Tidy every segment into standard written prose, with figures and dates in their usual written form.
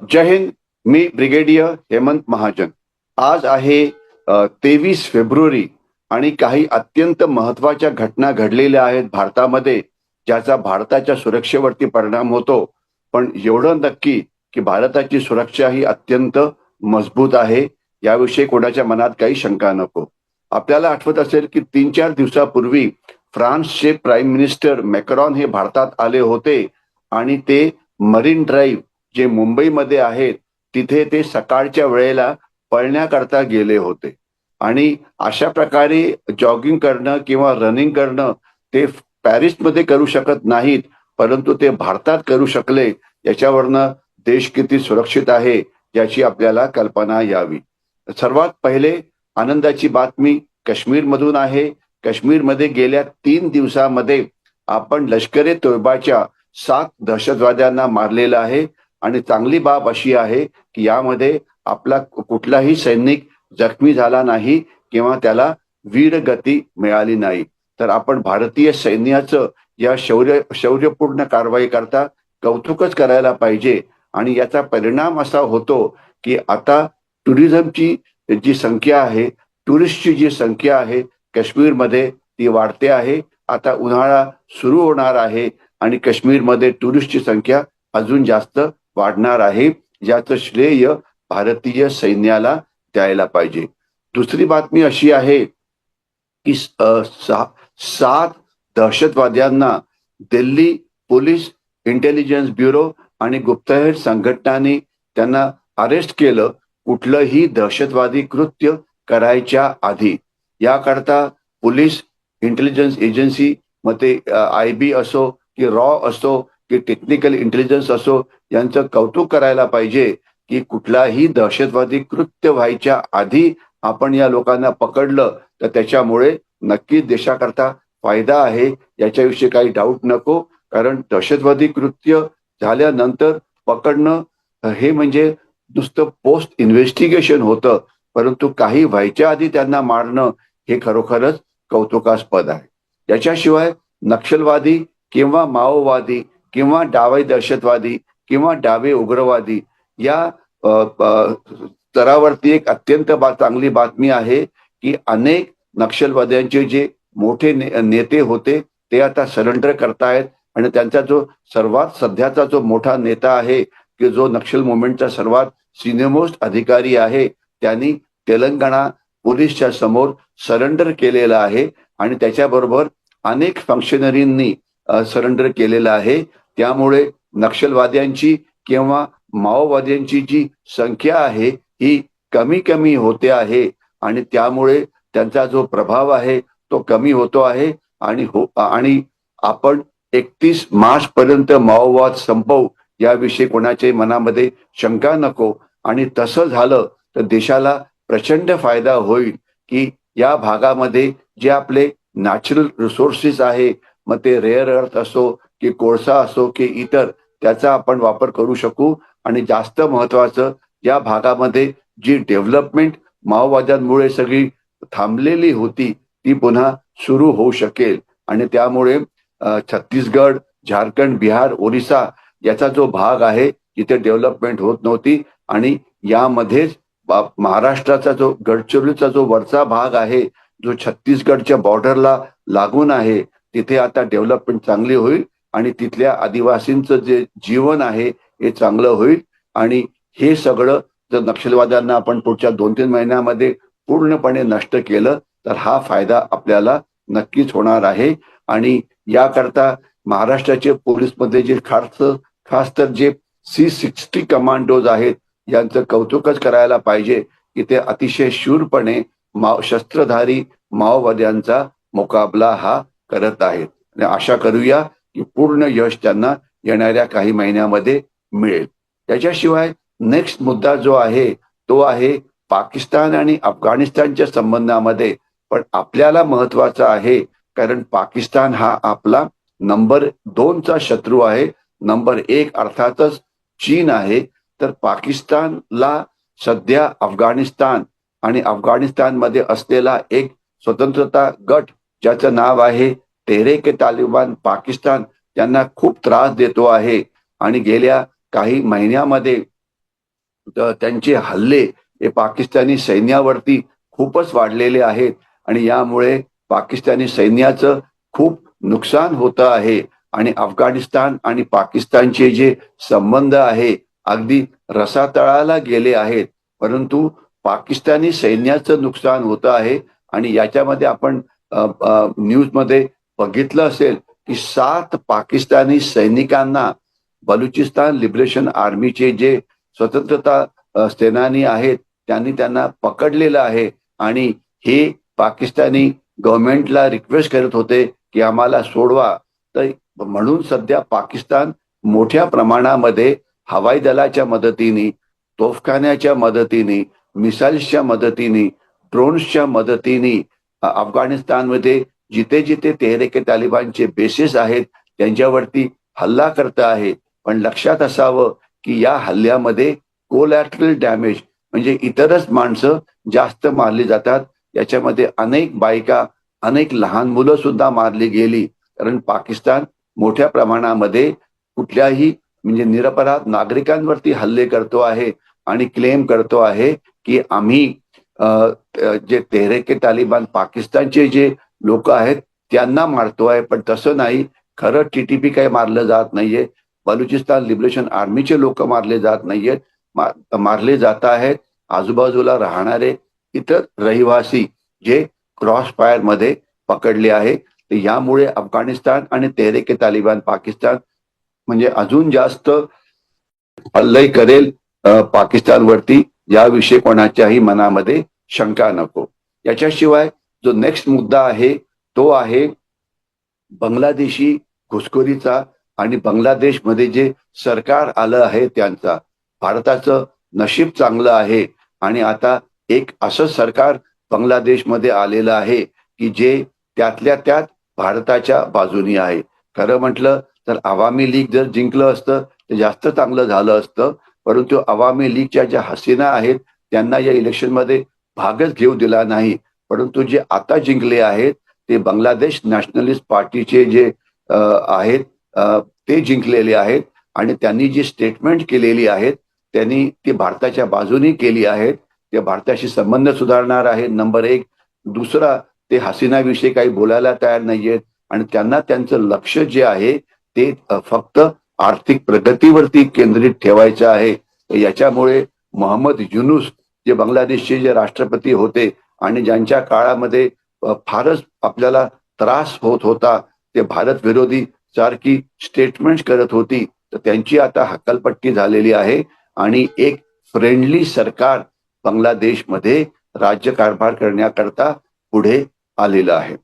जय हिंद. मी brigadier Hemant Mahajan. आज आहे 23 February आणि काही अत्यंत महत्वाच्या घटना घडलेल्या आहेत भारतामध्ये, ज्याचा भारताच्या सुरक्षेवरती परिणाम होतो. पण एवढं नक्की की भारताची सुरक्षा ही अत्यंत मजबूत आहे, याविषयी कोणाच्या मनात काही शंका नको. आपल्याला आठवत असेल की 3-4 दिवसापूर्वी फ्रान्सचे प्राईम मिनिस्टर मॅक्रॉन हे भारतात आले होते आणि ते मरीन ड्राईव्ह जे मुंबईमध्ये आहेत तिथे ते सकाळच्या वेळेला पळण्याकरता गेले होते. आणि अशा प्रकारे जॉगिंग करणं किंवा रनिंग करणं ते पॅरिसमध्ये करू शकत नाहीत, परंतु ते भारतात करू शकले. याच्यावरनं देश किती सुरक्षित आहे याची आपल्याला कल्पना यावी. सर्वात पहिले आनंदाची बातमी काश्मीरमधून आहे. काश्मीरमध्ये गेल्या 3 दिवसामध्ये आपण लष्कर ए तोयबाच्या 7 दहशतवाद्यांना मारलेलं आहे. आणि चांगली बाब अशी आहे की यामध्ये आपला कुठलाही सैनिक जखमी झाला नाही किंवा त्याला वीरगती मिळाली नाही. तर आपण भारतीय सैन्याचं या शौर्यपूर्ण कारवाई करता कौतुकच करायला पाहिजे. आणि याचा परिणाम असा होतो की आता टुरिझमची जी संख्या आहे, टुरिस्टची जी संख्या आहे काश्मीरमध्ये ती वाढते आहे. आता उन्हाळा सुरू होणार आहे आणि काश्मीरमध्ये टुरिस्टची संख्या अजून जास्त वाढणार आहे. याचं श्रेय भारतीय सैन्याला द्यायला पाहिजे. दुसरी बातमी अशी आहे की 7 दहशतवाद्यांना दिल्ली पोलीस इंटेलिजन्स ब्युरो आणि गुप्तहेर संघटनांनी त्यांना अरेस्ट केलं, कुठलंही दहशतवादी कृत्य करायच्या आधी. याकरता पोलीस इंटेलिजन्स एजन्सी, मग ते IB असो की रॉ असो की टेक्निकल इंटेलिजन्स असो, यांचं कौतुक करायला पाहिजे की कुठलाही दहशतवादी कृत्य व्हायच्या आधी आपण या लोकांना पकडलं तर त्याच्यामुळे नक्कीच देशाकरता फायदा आहे, याच्याविषयी काही डाऊट नको. कारण दहशतवादी कृत्य झाल्यानंतर पकडणं हे म्हणजे नुसतं पोस्ट इन्व्हेस्टिगेशन होतं, परंतु काही व्हायच्या आधी त्यांना मारणं हे खरोखरच कौतुकास्पद आहे. याच्याशिवाय नक्षलवादी किंवा माओवादी किंवा डावे दहशतवादी किंवा डावे उग्रवादी या स्तरावरती एक अत्यंत चांगली बातमी आहे की अनेक नक्षलवाद्यांचे जे मोठे नेते होते ते आता सरेंडर करतायत. आणि त्यांचा जो सर्वात सध्याचा जो मोठा नेता आहे की जो नक्षल मुवमेंटचा सर्वात सिनियर मोस्ट अधिकारी आहे, त्यांनी तेलंगणा पोलीसच्या समोर सरेंडर केलेलं आहे. आणि त्याच्याबरोबर अनेक फंक्शनरींनी सरेंडर केलेलं आहे. त्यामुळे नक्षलवाद्यांची किंवा माओवाद्यांची जी संख्या आहे ही कमी कमी होते आहे आणि त्यामुळे त्यांचा जो प्रभाव आहे तो कमी होतो आहे. आणि आपण 31 मार्च पर्यंत माओवाद संपवू याविषयी कोणाच्या मनामध्ये शंका नको. आणि तसं झालं तर देशाला प्रचंड फायदा होईल की या भागामध्ये जे आपले नॅचरल रिसोर्सेस आहे, मग ते रेअर अर्थ असो की कोळसा असो की इतर, त्याचा आपण वापर करू शकू. आणि जास्त महत्वाचं, या भागामध्ये जी डेव्हलपमेंट माओवाद्यांमुळे सगळी थांबलेली होती ती पुन्हा सुरू होऊ शकेल. आणि त्यामुळे छत्तीसगड, झारखंड, बिहार, ओरिसा याचा जो भाग आहे जिथे डेव्हलपमेंट होत नव्हती, आणि यामध्येच महाराष्ट्राचा जो गडचिरोलीचा जो वरचा भाग आहे जो छत्तीसगडच्या बॉर्डरला लागून आहे, तिथे आता डेव्हलपमेंट चांगली होईल आणि तिथल्या आदिवासींचं जे जीवन आहे हे चांगलं होईल. आणि हे सगळं जर नक्षलवाद्यांना आपण पुढच्या 2-3 महिन्यामध्ये पूर्णपणे नष्ट केलं तर हा फायदा आपल्याला नक्कीच होणार आहे. आणि याकरता महाराष्ट्राचे पोलीसमध्ये जे खास तर जे C60 कमांडोज आहेत यांचं कौतुकच करायला पाहिजे की ते अतिशय शूरपणे शस्त्रधारी माओवाद्यांचा मुकाबला हा करत आहेत. आणि आशा करूया की पूर्ण यश त्यांना येणाऱ्या काही महिन्यामध्ये मिळेल. त्याच्याशिवाय नेक्स्ट मुद्दा जो आहे तो आहे पाकिस्तान आणि अफगाणिस्तानच्या संबंधामध्ये. पण आपल्याला महत्वाचा आहे कारण पाकिस्तान हा आपला नंबर 2चा शत्रू आहे. नंबर 1 अर्थातच चीन आहे. तर पाकिस्तानला सध्या अफगाणिस्तान आणि अफगाणिस्तानमध्ये असलेला एक स्वतंत्रता गट ज्याचं नाव आहे तेहरीक तालिबान पाकिस्तान, त्यांना खूप त्रास देतो आहे. आणि गेल्या काही महिन्यामध्ये त्यांचे हल्ले हे पाकिस्तानी सैन्यावरती खूपच वाढलेले आहेत आणि यामुळे पाकिस्तानी सैन्याचं खूप नुकसान होतं आहे आणि अफगाणिस्तान आणि पाकिस्तानचे जे संबंध आहे अगदी रसातळाला गेले आहेत. परंतु पाकिस्तानी सैन्याचं नुकसान होतं आहे आणि याच्यामध्ये आपण न्यूजमध्ये बघितलं असेल की 7 पाकिस्तानी सैनिकांना बलुचिस्तान लिबरेशन आर्मीचे जे स्वतंत्रता सेनानी आहेत त्यांनी त्यांना पकडलेलं आहे आणि हे पाकिस्तानी गव्हर्नमेंटला रिक्वेस्ट करत होते की आम्हाला सोडवा. तर म्हणून सध्या पाकिस्तान मोठ्या प्रमाणामध्ये हवाई दलाच्या मदतीने, तोफखान्याच्या मदतीने, मिसाईल्सच्या मदतीने, ड्रोन्सच्या मदतीने अफगाणिस्तानमध्ये जिथे जिथे तेहरीक तालिबानचे बेसेस आहेत त्यांच्यावरती हल्ला करत आहे. पण लक्षात असावं की या हल्ल्यामध्ये कोलॅटरल डॅमेज म्हणजे इतरच माणसं जास्त मारली जातात. याच्यामध्ये अनेक बायका, अनेक लहान मुलं सुद्धा मारली गेली. कारण पाकिस्तान मोठ्या प्रमाणामध्ये कुठल्याही म्हणजे निरपराध नागरिकांवरती हल्ले करतो आहे आणि क्लेम करतो आहे की आम्ही जे तेहरीक तालिबान पाकिस्तानचे जे लोक आहेत त्यांना मारतो आहे. पण तसं नाही, खरं टीटीपी काही मारलं जात नाहीये. बलुचिस्तान लिबरेशन आर्मीचे लोक मारले जात नाहीयेत, मारले जात आहेत आजूबाजूला राहणारे इतर रहिवासी जे क्रॉस फायर मध्ये पकडले आहे. तर यामुळे अफगाणिस्तान आणि तेहरीक तालिबान पाकिस्तान म्हणजे अजून जास्त हल्ले करेल पाकिस्तानवरती, याविषयी कोणाच्याही मनामध्ये शंका नको. याच्याशिवाय जो नेक्स्ट मुद्दा आहे तो आहे बांगलादेशी घुसखोरीचा आणि बांगलादेशमध्ये जे सरकार आलं आहे त्यांचा. भारताचं नशीब चांगलं आहे आणि आता एक असं सरकार बांगलादेशमध्ये आलेलं आहे की जे त्यातल्या त्यात भारताच्या बाजूनी आहे. खरं म्हटलं तर अवामी लीग जर जिंकलं असतं तर जास्त चांगलं झालं असतं. परंतु अवामी लीगच्या ज्या हसीना आहेत त्यांना या इलेक्शनमध्ये भागच घेऊ दिला नाही. परंतु जे आता जिंकले आहेत ते बांगलादेश नॅशनलिस्ट पार्टीचे जे आहेत ते जिंकलेले आहेत आणि त्यांनी जी स्टेटमेंट केलेली आहेत त्यांनी ती भारताच्या बाजूनी केली आहेत. ते भारताशी संबंध सुधारणार आहेत नंबर 1. दुसरा, ते हसीनाविषयी काही बोलायला तयार नाहीयेत आणि त्यांना त्यांचं लक्ष जे आहे ते फक्त आर्थिक प्रगतीवरती केंद्रित ठेवायचं आहे. याच्यामुळे मोहम्मद युनूस जे बांगलादेशचे जे राष्ट्रपती होते आणि ज्यांच्या काळामध्ये फारच आपल्याला त्रास होत होता, ते भारत विरोधी सारखी स्टेटमेंट करत होती, तर त्यांची आता हकालपट्टी झालेली आहे आणि एक फ्रेंडली सरकार बांगलादेशमध्ये राज्यकारभार करण्याकरता पुढे आलेलं आहे.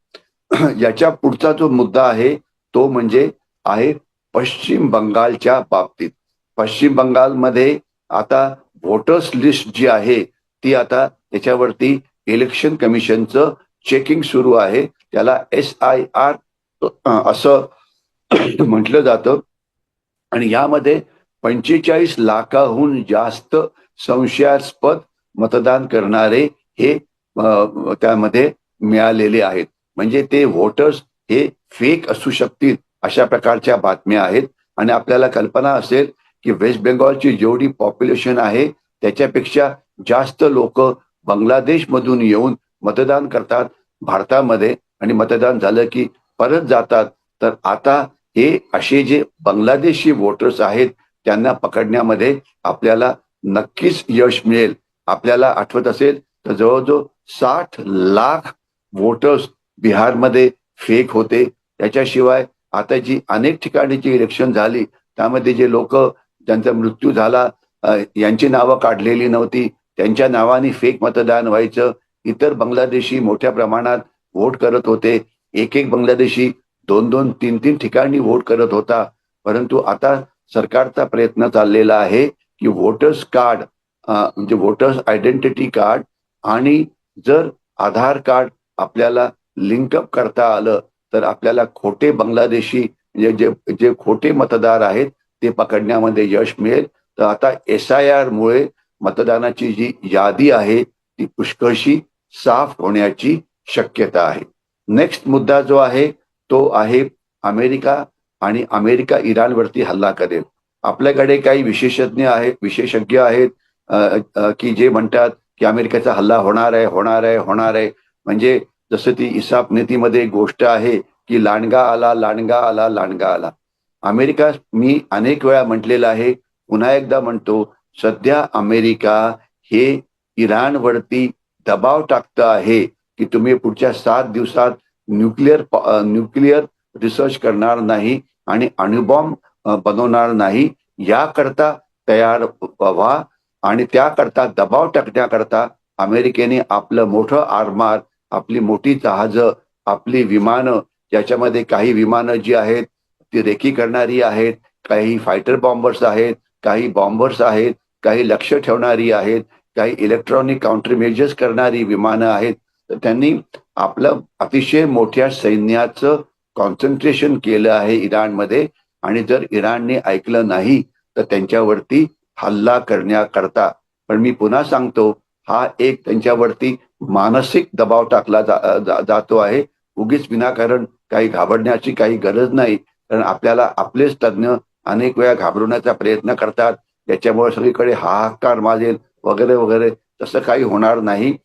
याच्या पुढचा जो मुद्दा आहे तो म्हणजे आहे पश्चिम बंगालच्या बाबतीत. पश्चिम बंगालमध्ये आता व्होटर्स लिस्ट जी आहे ती आता त्याच्यावरती इलेक्शन कमिशनचं चेकिंग सुरू आहे. त्याला SIR असं म्हटलं जातं आणि यामध्ये 45 लाखाहून जास्त संशयास्पद मतदान करणारे हे त्यामध्ये मिळालेले आहेत. म्हणजे ते व्होटर्स हे फेक असू शकतील अशा प्रकारच्या बातम्या आहेत. आणि आपल्याला कल्पना असेल की वेस्ट बेंगॉलची जेवढी पॉप्युलेशन आहे त्याच्यापेक्षा जास्त लोक बांगलादेशमधून येऊन मतदान करतात भारतामध्ये आणि मतदान झालं की परत जातात. तर आता हे असे जे बांगलादेशी वोटर्स आहेत त्यांना पकडण्यामध्ये आपल्याला नक्कीच यश मिळेल. आपल्याला आठवत असेल तर जवळजवळ 60 लाख वोटर्स बिहारमध्ये फेक होते. त्याच्याशिवाय आता जी अनेक ठिकाणी जी इलेक्शन झाली त्यामध्ये जे लोक ज्यांचा मृत्यू झाला यांची नावं काढलेली नव्हती, त्यांच्या नावाने फेक मतदान व्हायचं. इतर बांगलादेशी मोठ्या प्रमाणात वोट करत होते. एक बांगलादेशी 2-2, 3-3 ठिकाणी वोट करत होता. परंतु आता सरकारचा प्रयत्न चाललेला आहे की वोटर्स कार्ड म्हणजे वोटर्स आयडेंटिटी कार्ड आणि जर आधार कार्ड आपल्याला लिंकअप करता आलं तर आपल्याला खोटे बांगलादेशी म्हणजे जे जे खोटे मतदार आहेत ते पकडण्यामध्ये यश मिळेल. तर आता SIR मुळे मतदानाची जी यादी आहे ती पुष्कळशी साफ होण्याची शक्यता आहे. नेक्स्ट मुद्दा जो आहे तो आहे अमेरिका आणि अमेरिका इराणवरती हल्ला करेल. आपल्याकडे काही विशेषज्ञ आहेत की जे म्हणतात की अमेरिकेचा हल्ला होणार आहे, होणार आहे, होणार आहे. म्हणजे जसं ती इसाप नीतीमध्ये एक गोष्ट आहे की लांडगा आला, लांडगा आला, लांडगा आला. अमेरिका, मी अनेक वेळा म्हटलेलं आहे, पुन्हा एकदा म्हणतो, सध्या अमेरिका हे इराणवरती दबाव टाकतं आहे की तुम्ही पुढच्या 7 दिवसात न्यूक्लिअर रिसर्च करणार नाही आणि अणुबॉम्ब बनवणार नाही, याकरता तयार व्हा. आणि त्याकरता दबाव टाकण्याकरता अमेरिकेने आपलं मोठं आरमार, आपली मोठी जहाजं, आपली विमानं, ज्याच्यामध्ये काही विमानं जी आहेत ती रेकी करणारी आहेत, काही फायटर बॉम्बर्स आहेत, काही बॉम्बर्स आहेत, काही लक्ष ठेवणारी आहेत, काही इलेक्ट्रॉनिक काउंटर मेजर्स करणारी विमानं आहेत. तर त्यांनी आपलं अतिशय मोठ्या सैन्याचं कॉन्सन्ट्रेशन केलं आहे इराणमध्ये. आणि जर इराणने ऐकलं नाही तर त्यांच्यावरती हल्ला करण्याकरता, पण मी पुन्हा सांगतो, हा एक त्यांच्यावरती मानसिक दबाव टाकला जातो आहे. उगीच विनाकारण काही घाबरण्याची काही गरज नाही, कारण आपल्याला आपलेच तज्ज्ञ अनेक वेळा घाबरवण्याचा प्रयत्न करतात, त्याच्यामुळे सगळीकडे हाहाकार माजेल वगैरे वगैरे. तसं काही होणार नाही.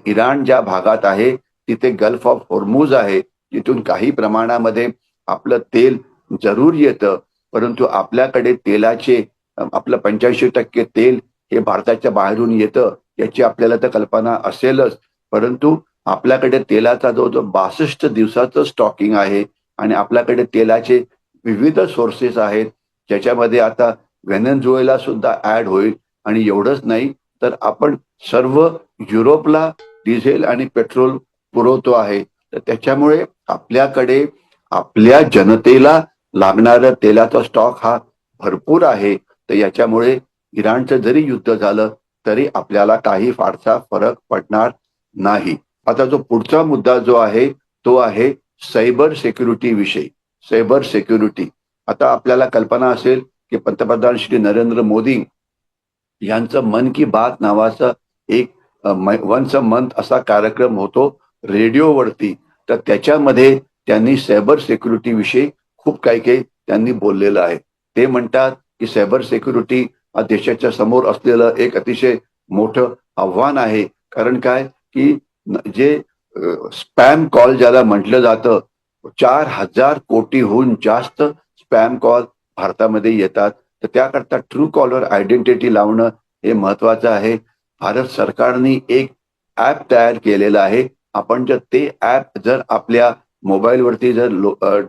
इराण ज्या भागात आहे तिथे गल्फ ऑफ होर्मुझ आहे, तिथून काही प्रमाणामध्ये आपलं तेल जरूर येतं, परंतु आपल्याकडे तेलाचे आपलं 85% तेल हे भारताच्या बाहेरून येतं, याची आपल्याला तर कल्पना असेलच. परंतु आपल्याकडे तेलाचा जो जो 62 दिवसाचं स्टॉकिंग आहे आणि आपल्याकडे तेलाचे विविध सोर्सेस आहेत, ज्याच्यामध्ये आता व्हेनेझुएला सुद्धा ऍड होईल. आणि एवढंच नाही तर आपण सर्व युरोपला डिझेल आणि पेट्रोल पुरवतो आहे. तर त्याच्यामुळे आपल्याकडे आपल्या जनतेला लागणाऱ्या तेलाचा स्टॉक हा भरपूर आहे. तर याच्यामुळे इराणचं जरी युद्ध झालं तरी आपल्याला काही फारसा फरक पडणार नाही. आता जो पुढचा मुद्दा जो आहे तो आहे सायबर सिक्युरिटी विषयी. सायबर सिक्युरिटी, आता आपल्याला कल्पना असेल की पंतप्रधान श्री नरेंद्र मोदी यांचं मन की बात नावाचं एक वन्स अ मंथ असा कार्यक्रम होतो रेडिओवरती. तर त्याच्यामध्ये त्यांनी सायबर सिक्युरिटी विषयी खूप काही काही त्यांनी बोललेलं आहे. ते म्हणतात की सायबर सिक्युरिटी हा देशाच्या समोर असलेलं एक अतिशय मोठं आव्हान आहे. कारण काय की जे स्पॅम कॉल ज्याला म्हटलं जातं, 4,000 कोटीहून जास्त स्पॅम कॉल भारतामध्ये येतात. तर त्याकरता ट्रू कॉलर आयडेंटिटी लावणं हे महत्वाचं आहे. भारत सरकारने एक ऍप तयार केलेलं आहे. आपण जर ते ऍप जर आपल्या मोबाईलवरती जर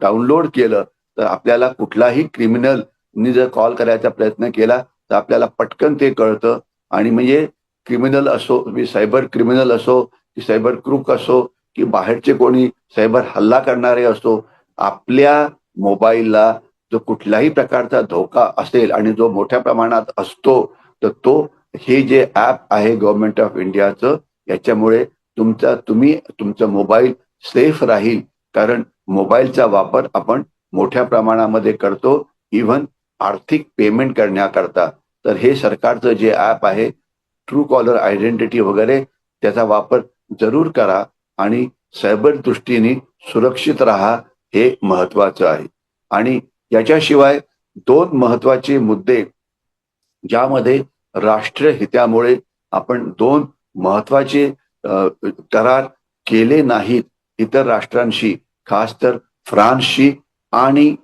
डाउनलोड केलं तर आपल्याला कुठलाही क्रिमिनलनी जर कॉल करायचा प्रयत्न केला तर आपल्याला पटकन ते कळतं. आणि म्हणजे क्रिमिनल असो, सायबर क्रिमिनल असो की सायबर क्रूक असो की बाहेरचे कोणी सायबर हल्ला करणारे असो, आपल्या मोबाईलला जो कुठल्याही प्रकारचा धोका असेल आणि जो मोठ्या प्रमाणात असतो, तर तो हे जे ऍप आहे गव्हर्नमेंट ऑफ इंडियाचं, याच्यामुळे तुमचं मोबाईल सेफ राहील. कारण मोबाईलचा वापर आपण मोठ्या प्रमाणामध्ये करतो, इव्हन आर्थिक पेमेंट करण्याकरता. तर हे सरकारचं जे ऍप आहे ट्रू कॉलर आयडेंटिटी वगैरे, त्याचा वापर जरूर करा आणि सायबर दृष्टीने सुरक्षित राहा, हे महत्वाचं आहे. आणि याच्याशिवाय 2 महत्वाचे मुद्दे ज्यामध्ये राष्ट्रहितामुळे आपण 2 महत्वाचे करार केले नाहीत इतर राष्ट्रांशी, खास तर फ्रान्सशी आणि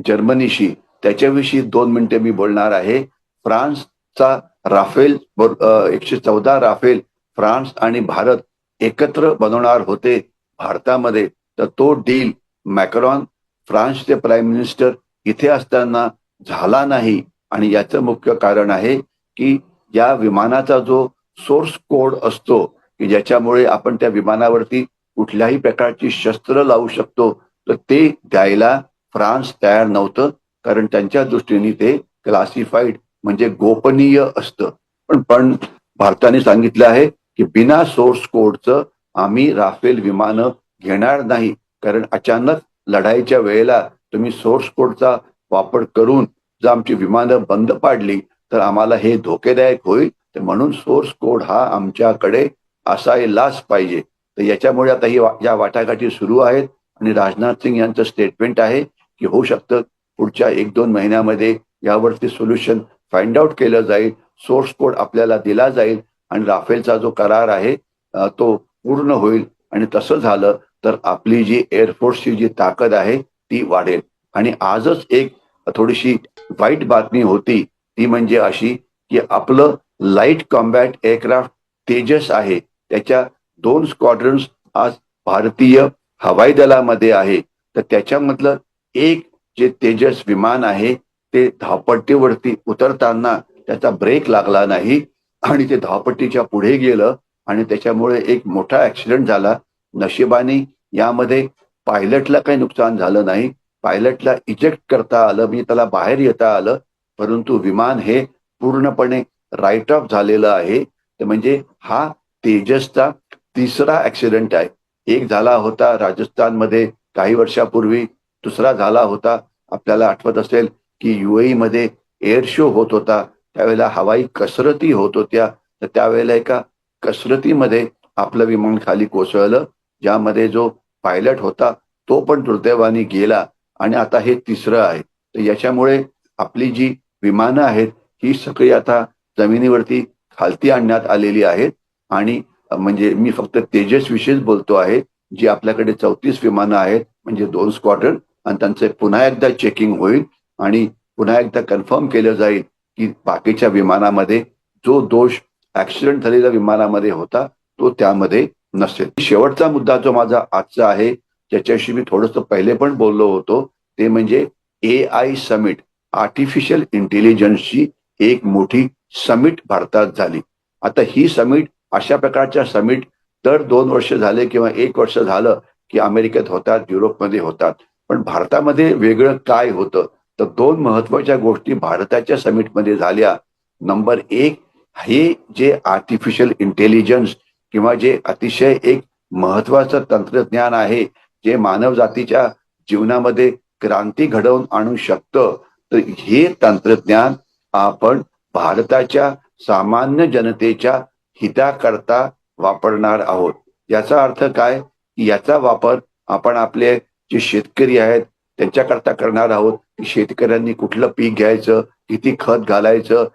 जर्मनीशी, त्याच्याविषयी 2 मिनिटे मी बोलणार आहे. फ्रान्सचा राफेल 114 राफेल फ्रान्स आणि भारत एकत्र बनवणार होते भारतामध्ये. तर तो डील मॅक्रॉन, फ्रान्सचे प्राईम मिनिस्टर इथे असताना झाला नाही. आणि याचं मुख्य कारण आहे की या विमानाचा जो सोर्स कोड असतो की ज्याच्यामुळे आपण त्या विमानावरती कुठल्याही प्रकारची शस्त्र लावू शकतो, तर ते द्यायला फ्रान्स तयार नव्हतं. कारण त्यांच्या दृष्टीने ते क्लासिफाईड म्हणजे गोपनीय असतं. पण भारताने सांगितलं आहे की बिना सोर्स कोडचं आम्ही राफेल विमानं घेणार नाही. कारण अचानक लढाईच्या वेळेला तुम्ही सोर्स कोडचा वापर करून जर आमची विमानं बंद पाडली तर आम्हाला हे धोकेदायक होईल. तर म्हणून सोर्स कोड हा आमच्याकडे असायलाच पाहिजे. तर याच्यामुळे आता या वाटाघाटी सुरू आहेत आणि राजनाथ सिंग यांचं स्टेटमेंट आहे की होऊ शकतं पुढच्या 1-2 महिन्यामध्ये यावरती सोल्युशन फाइंड आउट केलं जाईल सोर्स कोड आपल्याला दिला जाईल आणि राफेलचा जो करार आहे तो पूर्ण होईल. आणि तसं झालं तर आपली जी एअरफोर्सची जी ताकद आहे ती वाढेल. आणि आजच एक थोडीशी वाईट बातमी होती, ती म्हणजे अशी की आपलं लाईट कॉम्बॅट एअरक्राफ्ट तेजस आहे, त्याच्या 2 स्क्वॉड्रन्स आज भारतीय हवाई दलामध्ये आहे. तर त्याच्यामधलं एक जे तेजस विमान आहे ते धावपट्टीवरती उतरताना त्याचा ब्रेक लागला नाही आणि ते धावपट्टीच्या पुढे गेलं आणि त्याच्यामुळे एक मोठा ऍक्सिडेंट झाला. नशिबाने यामध्ये पायलटला काही नुकसान झालं नाही. पायलटला इजेक्ट करता आलं, म्हणजे त्याला बाहेर येता आलं, परंतु विमान हे पूर्णपणे राईट ऑफ झालेलं आहे. तर म्हणजे हा तेजसचा तिसरा ऍक्सिडेंट आहे. एक झाला होता राजस्थानमध्ये काही वर्षापूर्वी, दुसरा झाला होता आपल्याला आठवत असेल की युएई मध्ये एअर शो होत होता, त्यावेळेला हवाई कसरती होत होत्या. तर त्यावेळेला एका कसरतीमध्ये आपलं विमान खाली कोसळलं, ज्यामध्ये जो पायलट होता तो पण दुर्दैवाने गेला. आणि आता हे तिसरं आहे. तर याच्यामुळे आपली जी विमानं आहेत ही सगळी आता जमिनीवरती खालती आणण्यात आलेली आहेत. आणि म्हणजे मी फक्त तेजस विषयीच बोलतो आहे. जी आपल्याकडे 34 विमानं आहेत, म्हणजे 2 स्क्वॉड्रन, आणि त्यांचे पुन्हा एकदा चेकिंग होईल आणि पुन्हा एकदा कन्फर्म केलं जाईल की बाकीच्या विमानामध्ये जो दोष ऍक्सिडेंट झालेल्या विमानामध्ये होता तो त्यामध्ये नसेल. शेवटचा मुद्दा जो माझा आजचा आहे, ज्याच्याशी मी थोडंसं पहिले पण बोललो होतो, ते म्हणजे AI समिट. आर्टिफिशियल इंटेलिजन्सची एक मोठी समिट भारतात झाली. आता ही समिट, अशा प्रकारच्या समिट दर 2 वर्ष झाले किंवा 1 वर्ष झालं की अमेरिकेत होतात, युरोपमध्ये होतात. पण भारतामध्ये वेगळं काय होतं? तर 2 महत्वाच्या गोष्टी भारताच्या समिटमध्ये झाल्या. नंबर 1, हे जे आर्टिफिशियल इंटेलिजन्स किंवा जे अतिशय एक महत्वाचं तंत्रज्ञान आहे, जे मानव जातीच्या जीवनामध्ये क्रांती घडवून आणू शकतं, तर हे तंत्रज्ञान आपण भारताच्या सामान्य जनतेच्या हिताकरता वापरणार आहोत. याचा अर्थ काय? याचा वापर आपण आपले जे शेतकरी आहेत त्यांच्याकरता करणार आहोत. शेतकऱ्यांनी कुठलं पीक घ्यायचं, किती खत घालायचं,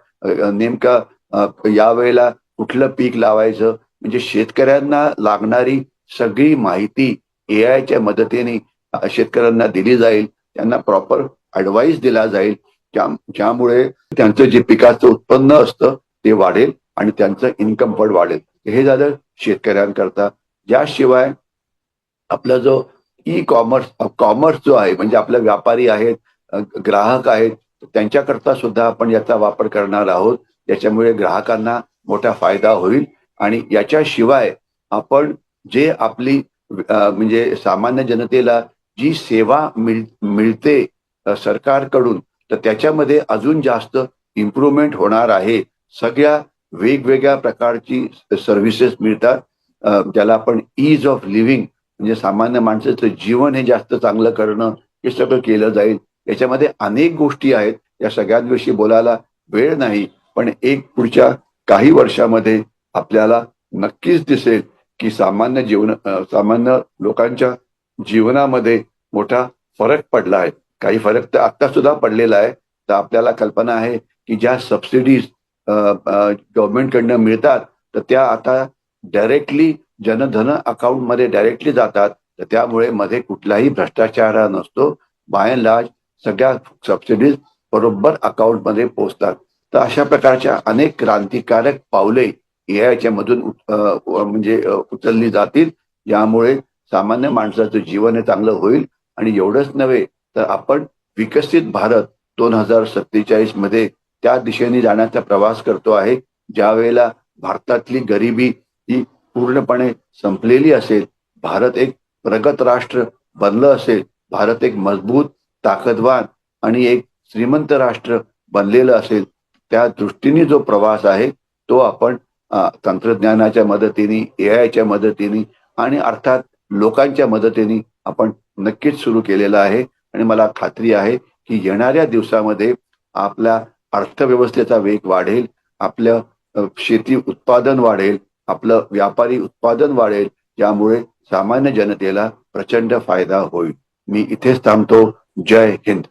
नेमकं यावेळेला कुठलं पीक लावायचं, म्हणजे शेतकऱ्यांना लागणारी सगळी माहिती AIच्या मदतीने शेतकऱ्यांना दिली जाईल. त्यांना प्रॉपर ऍडवाइस दिला जाईल, ज्यामुळे त्यांचं जे पिकाचं उत्पन्न असतं ते वाढेल आणि त्यांचं इन्कम पण वाढेल. हे झालं शेतकऱ्यांकरता. याशिवाय आपला जो कॉमर्स जो आहे, म्हणजे आपले व्यापारी आहेत, ग्राहक आहेत, त्यांच्याकरता सुद्धा आपण याचा वापर करणार आहोत. याच्यामुळे ग्राहकांना मोठा फायदा होईल. आणि याच्याशिवाय आपण जे आपली म्हणजे सामान्य जनतेला जी सेवा मिळते सरकारकडून, तर त्याच्यामध्ये अजून जास्त इम्प्रूव्हमेंट होणार आहे. सगळ्या वेगवेगळ्या प्रकारची सर्व्हिसेस मिळतात, ज्याला आपण ईज ऑफ लिव्हिंग, म्हणजे सामान्य माणसाचं जीवन हे जास्त चांगलं करणं, हे सगळं केलं जाईल. याच्यामध्ये अनेक गोष्टी आहेत, या सगळ्यांविषयी बोलायला वेळ नाही. पण एक पुढच्या काही वर्षामध्ये आपल्याला नक्कीच दिसेल की सामान्य लोकांच्या जीवनामध्ये मोठा फरक पडला आहे. काही फरक तर आता सुद्धा पडलेला आहे. तर आपल्याला कल्पना आहे की ज्या सबसिडीज गव्हर्नमेंटकडनं मिळतात, तर त्या आता डायरेक्टली जनधन अकाउंट मध्ये डायरेक्टली जातात. तर त्यामुळे मध्ये कुठलाही भ्रष्टाचार नसतो. बाय अँड लार्ज सगळ्या सबसिडीज बरोबर अकाउंट मध्ये पोहोचतात. तर अशा प्रकारच्या अनेक क्रांतिकारक पावले AIच्या मधून म्हणजे उचलली जातील, ज्यामुळे सामान्य माणसाचं जीवन हे चांगलं होईल. आणि एवढंच नव्हे, तर आपण विकसित भारत 2047 मध्ये त्या दिशेने जाण्याचा प्रवास करतो आहे, ज्या वेळेला भारतातली गरिबी ही पूर्णपणे संपलेली असेल, भारत एक प्रगत राष्ट्र बनलं असेल, भारत एक मजबूत, ताकदवान आणि एक श्रीमंत राष्ट्र बनलेलं असेल. त्या दृष्टीने जो प्रवास आहे तो आपण तंत्रज्ञानाच्या मदतीने, AIच्या मदतीने आणि अर्थात लोकांच्या मदतीने आपण नक्कीच सुरू केलेला आहे. आणि मला खात्री आहे की येणाऱ्या दिवसामध्ये आपल्या अर्थव्यवस्थेचा वेग वाढेल, आपलं शेती उत्पादन वाढेल, आपलं व्यापारी उत्पादन वाढेल, ज्यामुळे सामान्य जनतेला प्रचंड फायदा होईल. मी इथेच थांबतो. जय हिंद.